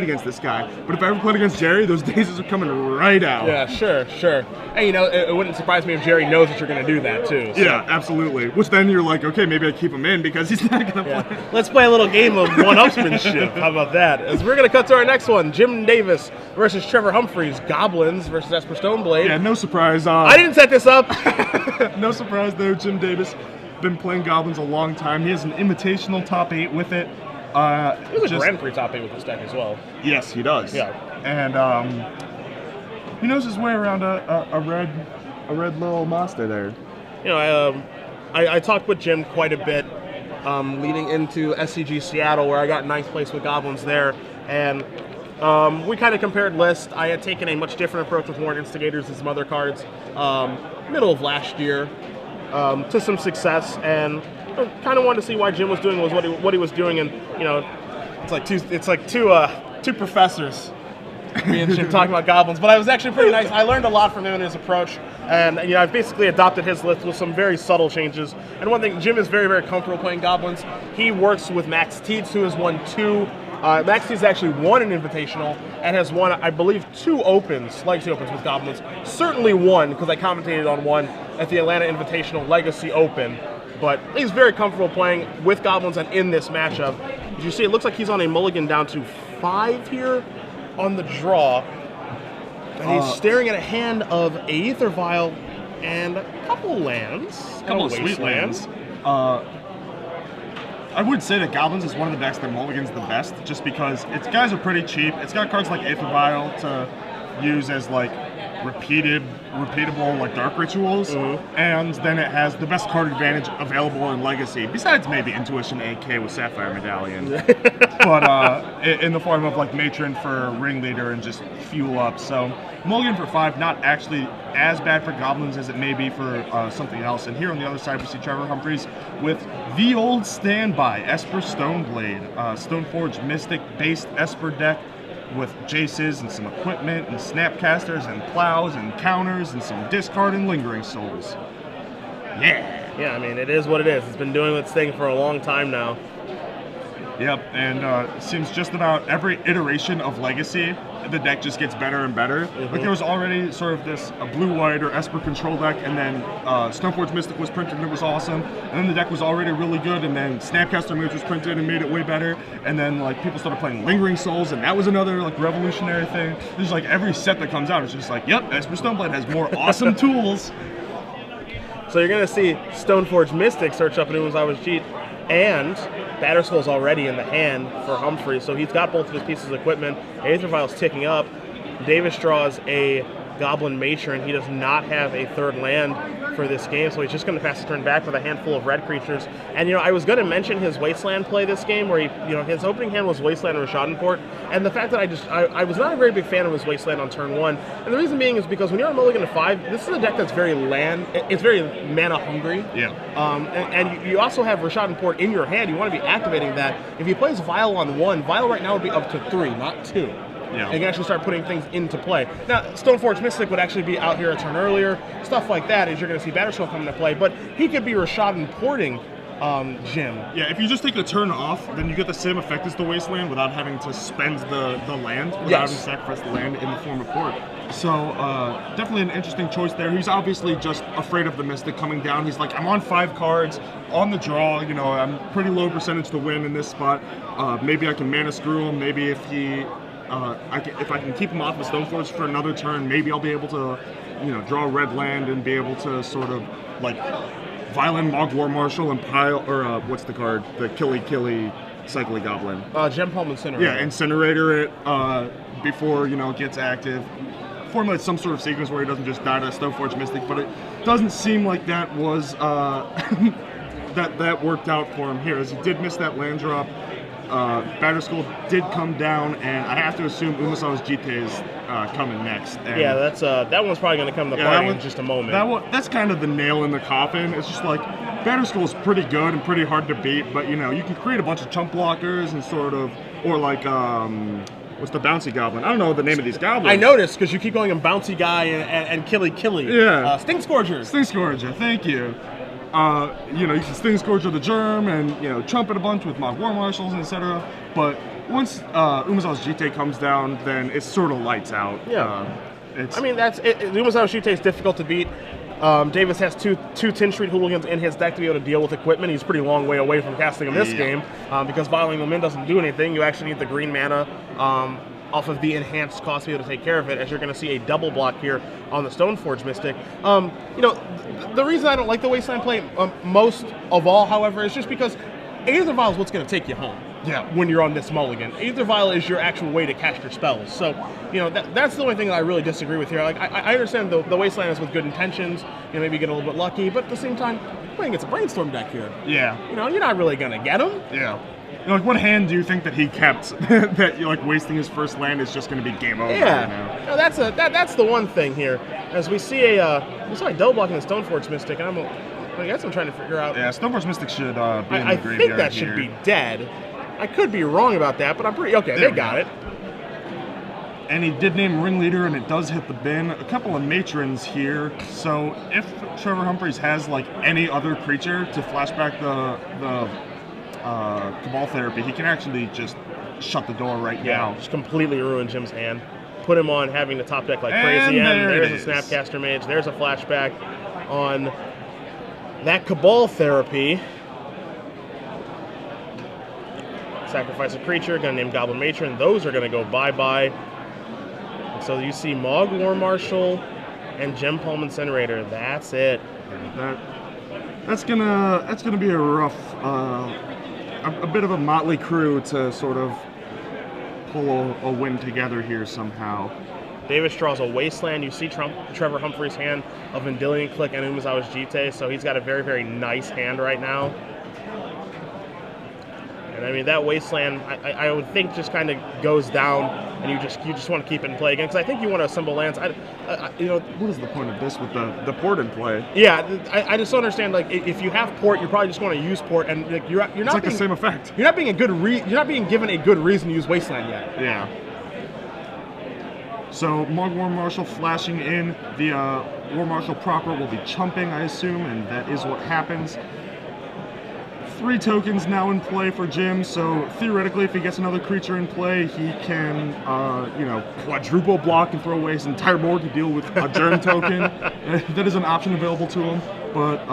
against this guy, but if I ever played against Jerry, those daisies are coming right out. Yeah, sure. And you know, it wouldn't surprise me if Jerry knows that you're going to do that too. So. Yeah, absolutely. Which then you're like, okay, maybe I keep him in because he's not going to play. Let's play a little game of one-upsmanship. How about that? As we're going to cut to our next one, Jim Davis versus Trevor Humphries, Goblins versus Esper Stoneblade. Yeah, no surprise. I didn't set this up. No surprise there, Jim Davis. Been playing Goblins a long time. He has an invitational top 8 with it. He has a Grand Prix top 8 with this deck as well. Yes, he does. Yeah. And he knows his way around a red little monster there. You know, I talked with Jim quite a bit leading into SCG Seattle, where I got ninth place with Goblins there, and we kind of compared lists. I had taken a much different approach with Warren Instigators and some other cards middle of last year to some success, and kind of wanted to see why Jim was doing what he was doing, and you know, it's like two professors, me and Jim talking about Goblins, but I was actually pretty nice. I learned a lot from him and his approach, and you know, I've basically adopted his list with some very subtle changes. And one thing, Jim is very, very comfortable playing Goblins. He works with Max Teets, who has won 2. Max Teets actually won an Invitational and has won, I believe, 2 Legacy Opens with Goblins. Certainly one, because I commentated on one at the Atlanta Invitational Legacy Open. But he's very comfortable playing with Goblins and in this matchup. As you see, it looks like he's on a mulligan down to 5 here on the draw. And he's staring at a hand of a Aether Vial and a couple lands. A couple of sweet lands. I would say that Goblins is one of the decks that mulligans the best, just because its guys are pretty cheap. It's got cards like Aether Vial to use as like repeatable like dark rituals, and then it has the best card advantage available in Legacy, besides maybe Intuition AK with Sapphire Medallion, but in the form of like Matron for Ringleader and just fuel up. So mulligan for 5, not actually as bad for Goblins as it may be for something else. And here on the other side we see Trevor Humphries with the old standby Esper Stoneblade, Stoneforge Mystic based Esper deck with Jaces and some equipment and Snapcasters and plows and counters and some discard and lingering souls. Yeah, I mean, it is what it is. It's been doing its thing for a long time now. Yep, and it seems just about every iteration of Legacy, the deck just gets better and better. Like there was already sort of this blue-white or Esper control deck, and then Stoneforge Mystic was printed and it was awesome, and then the deck was already really good, and then Snapcaster Mage was printed and made it way better, and then like people started playing Lingering Souls, and that was another like revolutionary thing. There's like every set that comes out, it's just like, yep, Esper Stoneblade has more awesome tools. So you're going to see Stoneforge Mystic search up an Umezawa's Cheat, and Batterskull's already in the hand for Humphrey, so he's got both of his pieces of equipment. Aether Vial's ticking up. Davis draws a Goblin Matron. He does not have a third land for this game, so he's just going to pass the turn back with a handful of red creatures. And you know, I was going to mention his Wasteland play this game, where his opening hand was Wasteland and Rishadenport, and the fact that I was not a very big fan of his Wasteland on turn 1, and the reason being is because when you're on mulligan to 5, this is a deck that's very it's very mana hungry. Yeah. And you also have Rishadenport in your hand. You want to be activating that. If he plays Vial on 1, Vial right now would be up to 3, not 2. Yeah. And you can actually start putting things into play. Now, Stoneforge Mystic would actually be out here a turn earlier. Stuff like that is you're going to see Batterskull come into play, but he could be Rishadenporting Jim. Yeah, if you just take a turn off, then you get the same effect as the Wasteland without having to spend the land, without having to sacrifice the land in the form of port. So definitely an interesting choice there. He's obviously just afraid of the Mystic coming down. He's like, I'm on 5 cards on the draw. You know, I'm pretty low percentage to win in this spot. Maybe I can mana screw him. Maybe if he if I can keep him off of Stoneforge for another turn, maybe I'll be able to, you know, draw a red land and be able to sort of like Violent Mog War Marshal and pile, or what's the card? The Killy Cycly Goblin. Gem Palm Incinerator. Yeah, Incinerator it before, you know, it gets active. Formulate some sort of sequence where he doesn't just die to Stoneforge Mystic, but it doesn't seem like that was that worked out for him here, as he did miss that land drop. Batterskull did come down, and I have to assume Umezawa's Jite is coming next. And yeah, that's that one's probably going to come to the party in just a moment. That's kind of the nail in the coffin. It's just like, Batterskull is pretty good and pretty hard to beat, but you know, you can create a bunch of chump blockers and sort of, or like, what's the bouncy goblin? I don't know the name of these goblins. I noticed, because you keep going on Bouncy Guy and Killy. Yeah. Sting Scourger. Sting Scourger, thank you. You know, you can Sting Scourger the Germ and, you know, chump it a bunch with Mog War Marshals, etc. But once Umezawa's Jite comes down, then it's sort of lights out. Yeah. It's, I mean, Umezawa Shite is difficult to beat. Davis has two 10 Street Hooligans in his deck to be able to deal with equipment. He's a pretty long way away from casting in this game because Violating the Min doesn't do anything. You actually need the green mana off of the enhanced cost to be able to take care of it, as you're going to see a double block here on the Stoneforge Mystic. You know, the reason I don't like the Wasteland play most of all, however, is just because Aether Vial is what's going to take you home. Yeah, when you're on this mulligan. Aether Vial is your actual way to cast your spells. So, you know, that's the only thing that I really disagree with here. Like, I understand the Wasteland is with good intentions. You know, maybe get a little bit lucky, but at the same time, you're playing against a Brainstorm deck here. Yeah. You know, you're not really going to get him. Yeah. You know, like, what hand do you think that he kept that, you know, like, wasting his first land is just going to be game over? Yeah. You know? No, that's the one thing here. As we see we saw a double blocking the Stoneforge Mystic, and I guess I'm trying to figure out. Yeah, Stoneforge Mystic should be in the I graveyard. think that should be dead. I could be wrong about that, but I'm pretty okay. They got it. And he did name Ringleader, and it does hit the bin. A couple of matrons here. So if Trevor Humphries has like any other creature to flashback the Cabal Therapy, he can actually just shut the door right now. Just completely ruin Jim's hand. Put him on having to top deck like And crazy. And there's a Snapcaster Mage. There's a flashback on that Cabal Therapy. Sacrifice a creature, gonna name Goblin Matron. Those are gonna go bye-bye. And so you see Mogg War Marshal and Gem Palm Incinerator. That's it. That's gonna be a rough, a bit of a motley crew to sort of pull a win together here somehow. Davis draws a Wasteland. You see Trevor Humphries' hand of Vendilion Click and Umezawa's Jite, so he's got a very, very nice hand right now. And I mean, that Wasteland, I would think just kind of goes down, and you just want to keep it in play again, because I think you want to assemble lands. You know, what is the point of this with the port in play? Yeah, I just don't understand. Like, if you have port, you probably just want to use port, and like, you're not it's like being, the same effect. You're not being you're not being given a good reason to use Wasteland yet. Yeah. So Mogg War Marshal flashing in. The War Marshal proper will be chumping, I assume, and that is what happens. 3 tokens now in play for Jim, so theoretically, if he gets another creature in play, he can, you know, quadruple block and throw away his entire board to deal with a Germ token. That is an option available to him, but